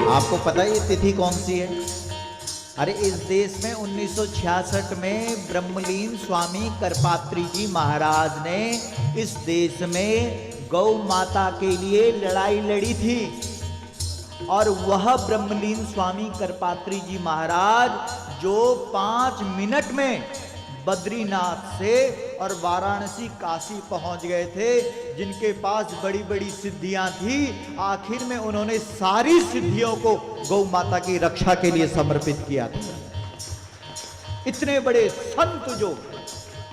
आपको पता है ये तिथि कौन सी है? अरे इस देश में 1966 में ब्रह्मलीन स्वामी करपात्री जी महाराज ने इस देश में गौ माता के लिए लड़ाई लड़ी थी। और वह ब्रह्मलीन स्वामी करपात्री जी महाराज जो 5 मिनट में बद्रीनाथ से और वाराणसी काशी पहुंच गए थे, जिनके पास बड़ी बड़ी सिद्धियां थी, आखिर में उन्होंने सारी सिद्धियों को गौ माता की रक्षा के लिए समर्पित किया था। इतने बड़े संत जो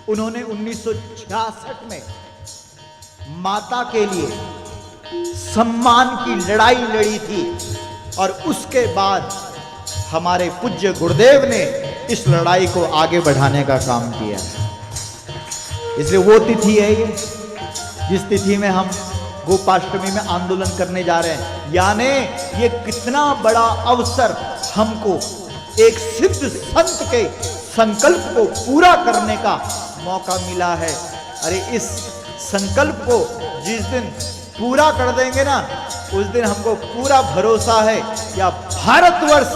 उन्होंने 1966 में माता के लिए सम्मान की लड़ाई लड़ी थी, और उसके बाद हमारे पूज्य गुरुदेव ने इस लड़ाई को आगे बढ़ाने का काम किया। इसलिए वो तिथि है ये, जिस तिथि में हम गोपाष्टमी में आंदोलन करने जा रहे हैं। यानी ये कितना बड़ा अवसर हमको एक सिद्ध संत के संकल्प को पूरा करने का मौका मिला है। अरे इस संकल्प को जिस दिन पूरा कर देंगे ना, उस दिन हमको पूरा भरोसा है कि भारतवर्ष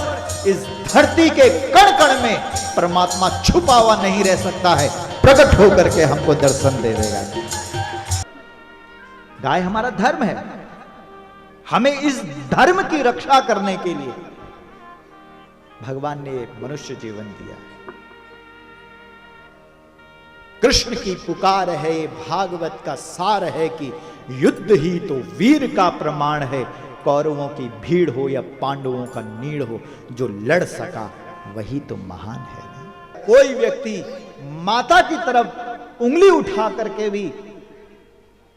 इस धरती के कण कण में परमात्मा छुपा हुआ नहीं रह सकता है, प्रकट होकर के हमको दर्शन दे देगा। गाय हमारा धर्म है, हमें इस धर्म की रक्षा करने के लिए भगवान ने एक मनुष्य जीवन दिया है। कृष्ण की पुकार है, भागवत का सार है कि युद्ध ही तो वीर का प्रमाण है। कौरवों की भीड़ हो या पांडवों का नीड़ हो, जो लड़ सका वही तो महान है। कोई व्यक्ति माता की तरफ उंगली उठा करके भी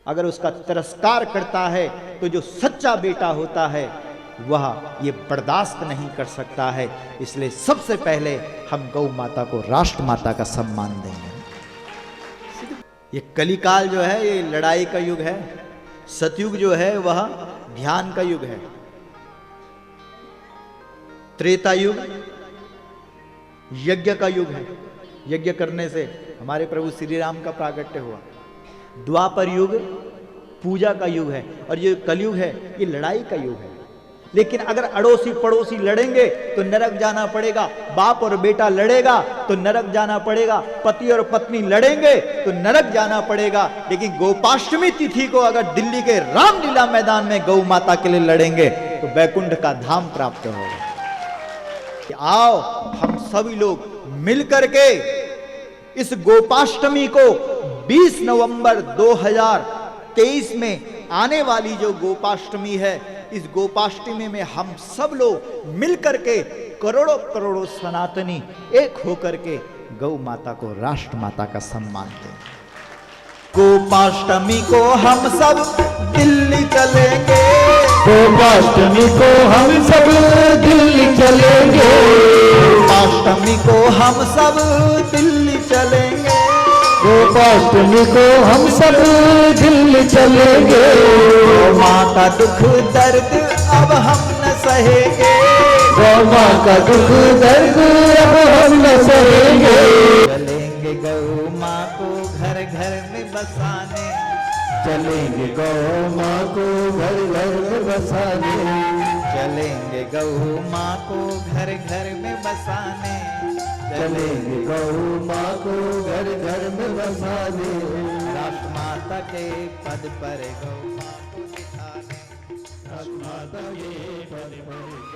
अगर उसका तिरस्कार करता है, तो जो सच्चा बेटा होता है वह ये बर्दाश्त नहीं कर सकता है। इसलिए सबसे पहले हम गौ माता को राष्ट्र माता का सम्मान देंगे। ये कलिकाल जो है ये लड़ाई का युग है, सतयुग जो है वह ध्यान का युग है, त्रेता युग यज्ञ का युग है, यज्ञ करने से हमारे प्रभु श्री राम का प्रागट्य हुआ। द्वापर युग पूजा का युग है, और ये कलयुग है ये लड़ाई का युग है। लेकिन अगर अड़ोसी पड़ोसी लड़ेंगे तो नरक जाना पड़ेगा, बाप और बेटा लड़ेगा तो नरक जाना पड़ेगा, पति और पत्नी लड़ेंगे तो नरक जाना पड़ेगा। लेकिन गोपाष्टमी तिथि को अगर दिल्ली के रामलीला मैदान में गौ माता के लिए लड़ेंगे तो वैकुंठ का धाम प्राप्त होगा। आओ हम सभी लोग मिलकर के इस गोपाष्टमी को 20 नवंबर 2023 में आने वाली जो गोपाष्टमी है, इस गोपाष्टमी में हम सब लोग मिलकर के करोड़ों करोड़ों सनातनी एक होकर के गौ माता को राष्ट्र माता का सम्मान दें। गोपाष्टमी को हम सब दिल्ली चलेंगे, गोपाष्टमी को हम सब दिल्ली चलेंगे, गोपाष्टमी को हम सब दिल्ली चलेंगे, गोपाष्टमी को हम सब दिल्ली चलेंगे। गौ माँ का दुख दर्द अब हम न सहेंगे, गौ माँ का दुख दर्द अब हम न सहेंगे। चलेंगे गौ माँ को घर घर में बसाने, चलेंगे गौ माँ को घर घर में बसाने, चलेंगे गौ माँ को घर घर में बसाने, चलेंगे गौ माँ को घर घर में बसाने। राष्ट्र माता के पद पर गौ माँ को बिठाने, राष्ट्र माता के पद पर